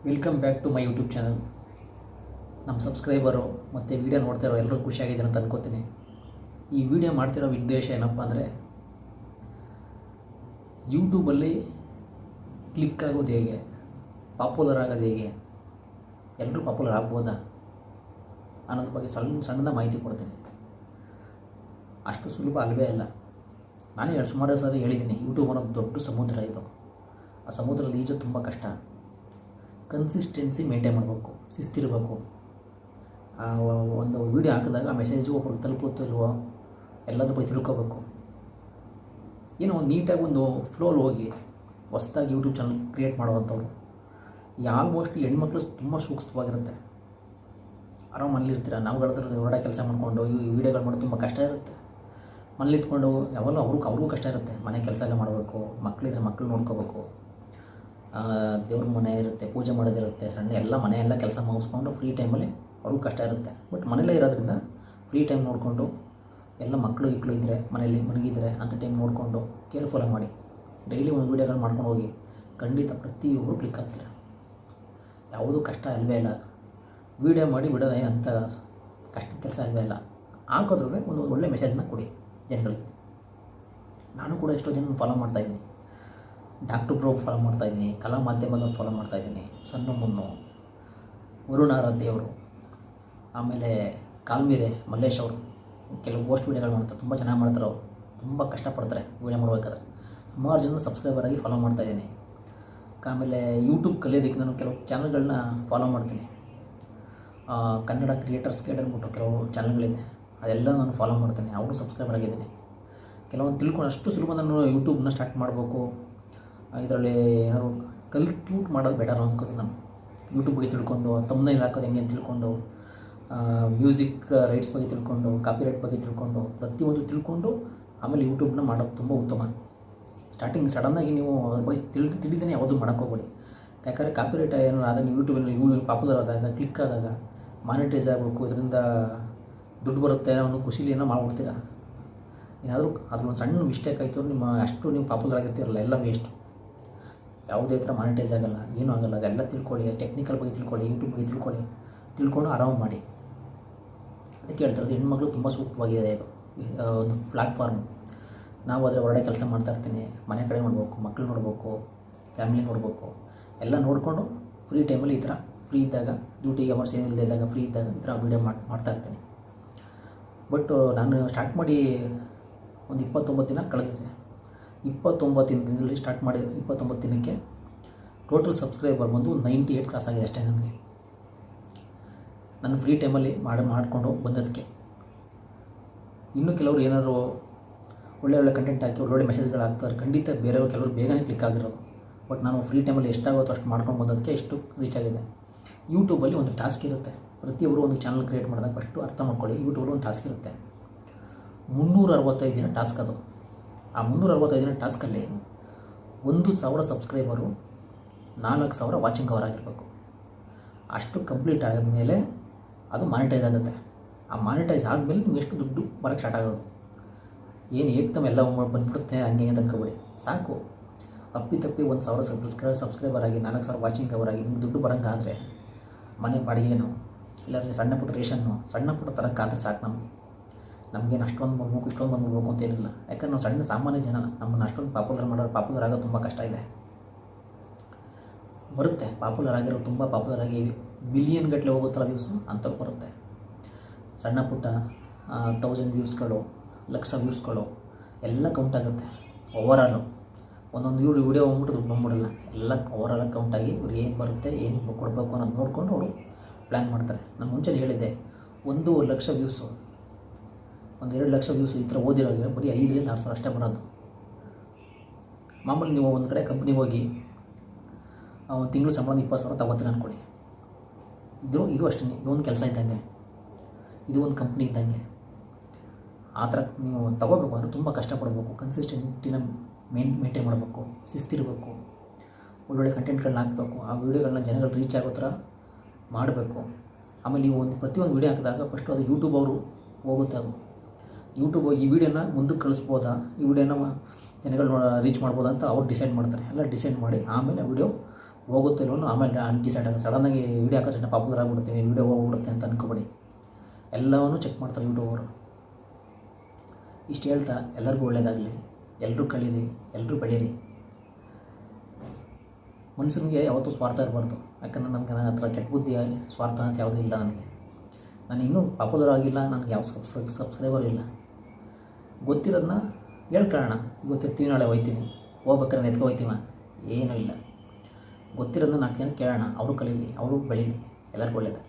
Welcome back to my YouTube channel. ನಮ್ಮ subscriber ಮತ್ತು video ನೋಡ್ತಾ ಇರೋ ಎಲ್ಲರೂ ಖುಷಿಯಾಗಿದ್ದಾರೆ ಅಂತ ಅನ್ಕೋತೀನಿ. ಈ ವಿಡಿಯೋ ಮಾಡ್ತಿರೋ ಉದ್ದೇಶ ಏನಪ್ಪ ಅಂದರೆ, ಯೂಟ್ಯೂಬಲ್ಲಿ ಕ್ಲಿಕ್ ಆಗೋದು ಹೇಗೆ, ಪಾಪ್ಯುಲರ್ ಆಗೋದು ಹೇಗೆ, ಎಲ್ಲರೂ ಪಾಪ್ಯುಲರ್ ಆಗ್ಬೋದಾ ಅನ್ನೋದ್ರ ಬಗ್ಗೆ ಸಣ್ಣದ ಮಾಹಿತಿ ಕೊಡ್ತೀನಿ. ಅಷ್ಟು ಸುಲಭ ಅಲ್ಲವೇ ಅಲ್ಲ. ನಾನು ಸುಮಾರು ಸಾರಿ ಹೇಳಿದ್ದೀನಿ, ಯೂಟ್ಯೂಬ್ ಅನ್ನೋದು ದೊಡ್ಡ ಸಮುದ್ರ. ಇದು ಆ ಸಮುದ್ರದಲ್ಲಿ ಈಜು ತುಂಬ ಕಷ್ಟ. ಕನ್ಸಿಸ್ಟೆನ್ಸಿ ಮೇಂಟೈನ್ ಮಾಡಬೇಕು, ಶಿಸ್ತಿರಬೇಕು. ಒಂದು ವೀಡಿಯೋ ಹಾಕಿದಾಗ ಆ ಮೆಸೇಜು ಒಬ್ಬರು ತಲುಪುತ್ತೋ ಇಲ್ವೋ ಎಲ್ಲದ್ರ ಬಗ್ಗೆ ತಿಳ್ಕೋಬೇಕು. ಏನೋ ಒಂದು ನೀಟಾಗಿ ಒಂದು ಫ್ಲೋಲ್ಲಿ ಹೋಗಿ ಹೊಸದಾಗಿ ಯೂಟ್ಯೂಬ್ ಚಾನಲ್ ಕ್ರಿಯೇಟ್ ಮಾಡುವಂಥವ್ರು ಈ ಆಲ್ಮೋಸ್ಟ್ ಹೆಣ್ಮಕ್ಳು ತುಂಬ ಸೂಕ್ಷ್ಮವಾಗಿರುತ್ತೆ. ಆರಾಮ ಮನೇಲಿರ್ತೀರ, ನಾವುಗಳಾದ್ರೂ ಹೊರಗಡೆ ಕೆಲಸ ಮಾಡಿಕೊಂಡು ಈ ವಿಡಿಯೋಗಳು ಮಾಡೋದು ತುಂಬ ಕಷ್ಟ ಇರುತ್ತೆ. ಮನೇಲಿ ಇತ್ಕೊಂಡು ಯಾವಾಗಲೂ ಅವ್ರಿಗೂ ಕಷ್ಟ ಇರುತ್ತೆ. ಮನೆ ಕೆಲಸ ಎಲ್ಲ ಮಾಡಬೇಕು, ಮಕ್ಕಳಿದ್ರೆ ಮಕ್ಕಳು ನೋಡ್ಕೋಬೇಕು, ದೇವ್ರ ಮನೆ ಇರುತ್ತೆ, ಪೂಜೆ ಮಾಡೋದಿರುತ್ತೆ, ಸಣ್ಣ ಎಲ್ಲ ಮನೆಯೆಲ್ಲ ಕೆಲಸ ಮುಗಿಸ್ಕೊಂಡು ಫ್ರೀ ಟೈಮಲ್ಲಿ ಅವ್ರಿಗೂ ಕಷ್ಟ ಇರುತ್ತೆ. ಬಟ್ ಮನೇಲೇ ಇರೋದ್ರಿಂದ ಫ್ರೀ ಟೈಮ್ ನೋಡಿಕೊಂಡು ಎಲ್ಲ ಮಕ್ಕಳು ಇದ್ದರೆ ಮನೇಲಿ ಮಲಗಿದ್ರೆ ಅಂಥ ಟೈಮ್ ನೋಡಿಕೊಂಡು ಕೇರ್ಫುಲ್ಲಾಗಿ ಮಾಡಿ ಡೈಲಿ ಒಂದು ವೀಡಿಯೋಗಳು ಮಾಡ್ಕೊಂಡು ಹೋಗಿ ಖಂಡಿತ ಪ್ರತಿಯೊಬ್ಬರು ಕ್ಲಿಕ್ ಆಗ್ತಾರೆ. ಯಾವುದೂ ಕಷ್ಟ ಅಲ್ವೇ ಇಲ್ಲ. ವೀಡಿಯೋ ಮಾಡಿ ಬಿಡೋದೇ ಅಂಥ ಕಷ್ಟದ ಕೆಲಸ ಅಲ್ವೇ ಇಲ್ಲ. ಹಾಕೋದ್ರೂ ಒಂದು ಒಳ್ಳೆ ಮೆಸೇಜ್ನ ಕೊಡಿ ಜನಗಳಿಗೆ. ನಾನು ಕೂಡ ಎಷ್ಟೋ ಜನ ಫಾಲೋ ಮಾಡ್ತಾಯಿದ್ದೀನಿ. ಡಾಕ್ಟರ್ ಬ್ರೋ ಫಾಲೋ ಮಾಡ್ತಾಯಿದ್ದೀನಿ, ಕಲಾ ಮಾಧ್ಯಮದವ್ರು ಫಾಲೋ ಮಾಡ್ತಾಯಿದ್ದೀನಿ, ಸಣ್ಣ ಮುನ್ನು, ವರುಣ ಆರಾಧ್ಯ ಅವರು, ಆಮೇಲೆ ಕಾಲ್ಮೀರೆ ಮಲ್ಲೇಶ್ ಅವರು ಕೆಲವು ಪೋಸ್ಟ್ ವೀಡಿಯೋಗಳು ಮಾಡ್ತಾರೆ. ತುಂಬ ಚೆನ್ನಾಗಿ ಮಾಡ್ತಾರೆ. ಅವರು ತುಂಬ ಕಷ್ಟಪಡ್ತಾರೆ ವೀಡಿಯೋ ಮಾಡಬೇಕಾದ್ರೆ. ಸುಮಾರು ಜನ ಸಬ್ಸ್ಕ್ರೈಬರ್ ಆಗಿ ಫಾಲೋ ಮಾಡ್ತಾಯಿದ್ದೀನಿ. ಆಮೇಲೆ ಯೂಟ್ಯೂಬ್ ಕಲಿಯೋದಕ್ಕೆ ನಾನು ಕೆಲವು ಚಾನಲ್ಗಳನ್ನ ಫಾಲೋ ಮಾಡ್ತೀನಿ. ಕನ್ನಡ ಕ್ರಿಯೇಟರ್ಸ್ ಗೈಡ್ ಅಂದ್ಬಿಟ್ಟು ಕೆಲವು ಚಾನಲ್ಗಳಿದೆ, ಅದೆಲ್ಲ ನಾನು ಫಾಲೋ ಮಾಡ್ತೀನಿ. ಅವರು ಸಬ್ಸ್ಕ್ರೈಬರ್ ಆಗಿದ್ದೀನಿ. ಕೆಲವೊಂದು ತಿಳ್ಕೊಂಡು ಅಷ್ಟು ಸುಲಭ ನಾನು ಯೂಟ್ಯೂಬ್ನ ಸ್ಟಾರ್ಟ್ ಮಾಡಬೇಕು, ಇದರಲ್ಲಿ ಏನಾದ್ರು ಕಲ್ತ್ಬಿಟ್ಟು ಮಾಡೋದು ಬೆಟರ್ ಅಂದ್ಕೋತೀನಿ. ನಾನು ಯೂಟ್ಯೂಬ್ ಬಗ್ಗೆ ತಿಳ್ಕೊಂಡು, ತಮ್ಮನೇಲಿ ಹಾಕೋದು ಹೆಂಗೆ ಅಂತ ತಿಳ್ಕೊಂಡು, ಮ್ಯೂಸಿಕ್ ರೈಟ್ಸ್ ಬಗ್ಗೆ ತಿಳ್ಕೊಂಡು, ಕಾಪಿರೈಟ್ ಬಗ್ಗೆ ತಿಳ್ಕೊಂಡು, ಪ್ರತಿಯೊಂದು ತಿಳ್ಕೊಂಡು ಆಮೇಲೆ ಯೂಟ್ಯೂಬ್ನ ಮಾಡೋದು ತುಂಬ ಉತ್ತಮ. ಸ್ಟಾರ್ಟಿಂಗ್ ಸಡನ್ನಾಗಿ ನೀವು ಅದ್ರ ಬಗ್ಗೆ ತಿಳಿದೇ ಯಾವುದೂ ಮಾಡೋಕ್ಕೋಗ್ಬೇಡಿ. ಯಾಕಂದರೆ ಕಾಪಿರೈಟ್ ಏನಾದ್ರು ಆದಾಗ ಯೂಟ್ಯೂಬಲ್ಲಿ ಪಾಪ್ಯುಲರ್ ಆದಾಗ, ಕ್ಲಿಕ್ ಆದಾಗ ಮಾನಿಟೈಸ್ ಆಗಬೇಕು, ಇದರಿಂದ ದುಡ್ಡು ಬರುತ್ತೆ ಅನ್ನೋ ಖುಷಿಲಿ ಏನೋ ಮಾಡ್ಬಿಡ್ತೀರ. ಏನಾದರೂ ಅದ್ರೊಂದು ಸಣ್ಣ ಮಿಸ್ಟೇಕ್ ಆಯಿತು, ಅಷ್ಟು ನೀವು ಪಾಪ್ಯುಲರ್ ಆಗಿರ್ತೀರಲ್ಲ, ಎಲ್ಲ ವೇಸ್ಟ್. ಯಾವುದೇ ಥರ ಮಾನಿಟೈಸ್ ಆಗೋಲ್ಲ, ಏನೂ ಆಗೋಲ್ಲ. ಅದೆಲ್ಲ ತಿಳ್ಕೊಳ್ಳಿ, ಟೆಕ್ನಿಕಲ್ ಬಗ್ಗೆ ತಿಳ್ಕೊಳ್ಳಿ, ಯೂಟ್ಯೂಬ್ ಬಗ್ಗೆ ತಿಳ್ಕೊಂಡು ಆರಾಮ ಮಾಡಿ. ಅದಕ್ಕೆ ಹೇಳ್ತಾರೆ, ಹೆಣ್ಮಕ್ಳು ತುಂಬ ಸೂಕ್ತವಾಗಿದೆ ಇದು ಒಂದು ಪ್ಲ್ಯಾಟ್ಫಾರ್ಮ್. ನಾವು ಅದರ ಹೊರಗಡೆ ಕೆಲಸ ಮಾಡ್ತಾಯಿರ್ತೀನಿ, ಮನೆ ಕಡೆ ನೋಡ್ಬೇಕು, ಮಕ್ಕಳು ನೋಡ್ಬೇಕು, ಫ್ಯಾಮಿಲಿ ನೋಡ್ಬೇಕು, ಎಲ್ಲ ನೋಡಿಕೊಂಡು ಫ್ರೀ ಟೈಮಲ್ಲಿ ಈ ಥರ ಫ್ರೀ ಇದ್ದಾಗ, ಡ್ಯೂಟಿ ಅವರ್ಸ್ ಏನಿಲ್ಲದೆ ಇದ್ದಾಗ ಫ್ರೀ ಇದ್ದಾಗ ಈ ಥರ ವೀಡಿಯೋ ಮಾಡ್ತಾಯಿರ್ತೀನಿ. ಬಟ್ ನಾನು ಸ್ಟಾರ್ಟ್ ಮಾಡಿ ಒಂದು 29 ದಿನ ಕಳೆದಿದೆ. 29 ದಿನದಲ್ಲಿ ಸ್ಟಾರ್ಟ್ ಮಾಡಿ 29 ದಿನಕ್ಕೆ ಟೋಟಲ್ ಸಬ್ಸ್ಕ್ರೈಬರ್ ಬಂದು 98 ಕ್ರಾಸ್ ಆಗಿದೆ ಅಷ್ಟೇ. ನನಗೆ ನಾನು ಫ್ರೀ ಟೈಮಲ್ಲಿ ಮಾಡಿಕೊಂಡು ಬಂದದಕ್ಕೆ. ಇನ್ನೂ ಕೆಲವರು ಏನಾದ್ರು ಒಳ್ಳೆ ಕಂಟೆಂಟ್ ಹಾಕಿ ಒಳ್ಳೊಳ್ಳೆ ಮೆಸೇಜ್ಗಳು ಹಾಕ್ತಾರೆ, ಖಂಡಿತ ಬೇರೆಯವರು ಕೆಲವರು ಬೇಗನೆ ಕ್ಲಿಕ್ ಆಗಿರೋದು. ಬಟ್ ನಾನು ಫ್ರೀ ಟೈಮಲ್ಲಿ ಎಷ್ಟಾಗುತ್ತೋ ಅಷ್ಟು ಮಾಡ್ಕೊಂಡು ಬಂದದಕ್ಕೆ ಇಷ್ಟು ರೀಚ್ ಆಗಿದೆ. ಯೂಟ್ಯೂಬಲ್ಲಿ ಒಂದು ಟಾಸ್ಕ್ ಇರುತ್ತೆ. ಪ್ರತಿಯೊಬ್ಬರು ಒಂದು ಚಾನಲ್ ಕ್ರಿಯೇಟ್ ಮಾಡಿದಾಗ ಫಸ್ಟು ಅರ್ಥ ಮಾಡ್ಕೊಳ್ಳಿ, ಯೂಟ್ಯೂಬಲ್ಲಿ ಒಂದು ಟಾಸ್ಕ್ ಇರುತ್ತೆ. 365 ದಿನ ಟಾಸ್ಕ್ ಅದು. ಆ 365 ದಿನ ಟಾಸ್ಕಲ್ಲಿ 1,000 ಸಬ್ಸ್ಕ್ರೈಬರು, 4,000 ವಾಚಿಂಗ್ ಅವರ್ ಆಗಿರಬೇಕು. ಅಷ್ಟು ಕಂಪ್ಲೀಟ್ ಆದಮೇಲೆ ಅದು ಮಾನಿಟೈಸ್ ಆಗುತ್ತೆ. ಆ ಮಾನಿಟೈಸ್ ಆದಮೇಲೆ ನೀವು ಎಷ್ಟು ದುಡ್ಡು ಬರೋಕ್ಕೆ ಸ್ಟಾರ್ಟ್ ಆಗೋದು. ಏನು ಏಕ್ದಮ್ ಎಲ್ಲ ಬಂದುಬಿಡುತ್ತೆ ಹಂಗೆ ಅಂತ ಅನ್ಕೋಬೇಡಿ. ಸಾಕು, ತಪ್ಪಿ 1,000 ಸಬ್ಸ್ಕ್ರೈಬರ್ ಆಗಿ 4,000 ವಾಚಿಂಗ್ ಅವರ್ ಆಗಿ ನಿಮ್ಗೆ ದುಡ್ಡು ಬರೋಂಗಾದರೆ, ಮನೆ ಬಾಡಿಗೆನೋ ಇಲ್ಲಾಂದರೆ ಸಣ್ಣ ಪುಟ್ಟ ರೇಷನ್ನು ಸಣ್ಣ ಪುಟ್ಟ ತರೋಕ್ಕಾದ್ರೆ ಸಾಕು. ನಮಗೇನು ಅಷ್ಟೊಂದು ಬಂದ್ಬೇಕು ಇಷ್ಟೊಂದು ಬಂದ್ಬಿಡ್ಬೇಕು ಅಂತೇನಿಲ್ಲ. ಯಾಕಂದ್ರೆ ನಾವು ಸಣ್ಣ ಸಾಮಾನ್ಯ ಜನ, ನಮ್ಮನ್ನು ಅಷ್ಟೊಂದು ಪಾಪ್ಯುಲರ್ ಆಗೋದು ತುಂಬ ಕಷ್ಟ ಇದೆ. ಬರುತ್ತೆ ಪಾಪ್ಯುಲರ್ ಆಗಿರೋ, ತುಂಬ ಪಾಪ್ಯುಲರ್ ಆಗಿ ಬಿಲಿಯನ್ ಗಟ್ಟಲೆ ಹೋಗುತ್ತಲ್ಲ ವ್ಯೂಸು, ಅಂಥವ್ರು ಬರುತ್ತೆ. ಸಣ್ಣ ಪುಟ್ಟ 1000 ವ್ಯೂಸ್ಗಳು, 1,00,000 ವ್ಯೂಸ್ಗಳು ಎಲ್ಲ ಕೌಂಟ್ ಆಗುತ್ತೆ. ಓವರಾಲು ಒಂದೊಂದು ವಿಡಿಯೋ ಹೋಗ್ಬಿಟ್ಟು ದುಡ್ಡು ಬಂದ್ಬಿಡಲ್ಲ. ಎಲ್ಲ ಓವರಾಲ್ ಕೌಂಟಾಗಿ ಇವ್ರು ಏನು ಬರುತ್ತೆ, ಏನು ಕೊಡಬೇಕು ಅನ್ನೋದು ನೋಡಿಕೊಂಡು ಅವರು ಪ್ಲ್ಯಾನ್ ಮಾಡ್ತಾರೆ. ನಾನು ಮುಂಚೆ ಹೇಳಿದ್ದೆ, 1,00,000 ವ್ಯೂಸು, 2,00,000 ವ್ಯೂಸು ಈ ಥರ ಓದಿರೋರಿಗೆ ಬರೀ 5,000 6,000 ಅಷ್ಟೇ ಬರೋದು. ಮಾಮೂಲಿ ನೀವು ಒಂದು ಕಡೆ ಕಂಪ್ನಿಗೆ ಹೋಗಿ ಒಂದು ತಿಂಗಳು ಸಂಬಳ 20,000 ತಗೋತೀನಿ ಅಂದ್ಕೊಳ್ಳಿ. ಇದು ಅಷ್ಟೇ, ಇದೊಂದು ಕೆಲಸ ಇದ್ದಂಗೆ, ಇದು ಒಂದು ಕಂಪ್ನಿ ಇದ್ದಂಗೆ. ಆ ಥರ ನೀವು ತಗೋಬೇಕು ಅಂದರೆ ತುಂಬ ಕಷ್ಟಪಡಬೇಕು. ಕನ್ಸಿಸ್ಟೆಂಟಿನ ಮೇಂಟೈನ್ ಮಾಡಬೇಕು, ಶಿಸ್ತಿರಬೇಕು, ಒಳ್ಳೊಳ್ಳೆ ಕಂಟೆಂಟ್ಗಳನ್ನ ಹಾಕಬೇಕು. ಆ ವೀಡಿಯೋಗಳನ್ನ ಜನಗಳು ರೀಚ್ ಆಗೋ ಥರ ಮಾಡಬೇಕು. ಆಮೇಲೆ ನೀವು ಪ್ರತಿಯೊಂದು ವೀಡಿಯೋ ಹಾಕಿದಾಗ ಫಸ್ಟು ಅದು ಯೂಟ್ಯೂಬ್ ಅವರು ಹೋಗುತ್ತೆ. ಅದು ಯೂಟ್ಯೂಬ್ ಈ ವಿಡಿಯೋನ ಮುಂದಕ್ಕೆ ಕಳಿಸ್ಬೋದಾ, ಈ ವಿಡಿಯೋನ ಜನಗಳು ರೀಚ್ ಮಾಡ್ಬೋದಾ ಅಂತ ಅವ್ರು ಡಿಸೈಡ್ ಮಾಡ್ತಾರೆ. ಎಲ್ಲ ಡಿಸೈಡ್ ಮಾಡಿ ಆಮೇಲೆ ವಿಡಿಯೋ ಹೋಗುತ್ತಿಲ್ಲೋ ಆಮೇಲೆ ಡಿಸೈಡ್ ಆಗ ಸಡನ್ನಾಗಿ ವೀಡಿಯೋ ಹಾಕೋ ಜನ ಪಾಪ್ಯುಲರ್ ಆಗಿಬಿಡ್ತೀವಿ, ವೀಡಿಯೋ ಹೋಗ್ಬಿಡುತ್ತೆ ಅಂತ ಅನ್ಕೋಬೇಡಿ. ಎಲ್ಲವನ್ನೂ ಚೆಕ್ ಮಾಡ್ತಾರೆ ಯೂಟ್ಯೂಬವರು. ಇಷ್ಟು ಹೇಳ್ತಾ ಎಲ್ಲರಿಗೂ ಒಳ್ಳೆಯದಾಗಲಿ, ಎಲ್ಲರೂ ಕಳೀರಿ, ಎಲ್ಲರೂ ಬೆಳೀರಿ. ಮನುಷ್ಯನಿಗೆ ಯಾವತ್ತೂ ಸ್ವಾರ್ಥ ಇರಬಾರ್ದು. ಯಾಕಂದರೆ ನನ್ನ ಹತ್ರ ಕೆಟ್ಟ ಬುದ್ಧಿ ಸ್ವಾರ್ಥ ಅಂತ ಯಾವುದೂ ಇಲ್ಲ ನನಗೆ. ನಾನು ಇನ್ನೂ ಪಾಪ್ಯುಲರ್ ಆಗಿಲ್ಲ, ನನಗೆ ಯಾವ ಸಬ್ಸ್ಕ್ರೈಬರ್ ಇಲ್ಲ. ಗೊತ್ತಿರೋದನ್ನ ಹೇಳ್ಕೊಳ್ಳೋಣ. ಗೊತ್ತಿರ್ತೀವಿ, ನಾಳೆ ಹೋಗ್ತೀವಿ, ಹೋಗ್ಬೇಕಾದ್ರೆ ಎತ್ಕೊ ಹೋಗ್ತೀವ, ಏನೂ ಇಲ್ಲ. ಗೊತ್ತಿರೋದನ್ನ 4 ಜನ ಕೇಳೋಣ, ಅವರು ಕಲೀಲಿ, ಅವರು ಬೆಳೀಲಿ. ಎಲ್ಲರಿಗೂ ಒಳ್ಳೆಯದು.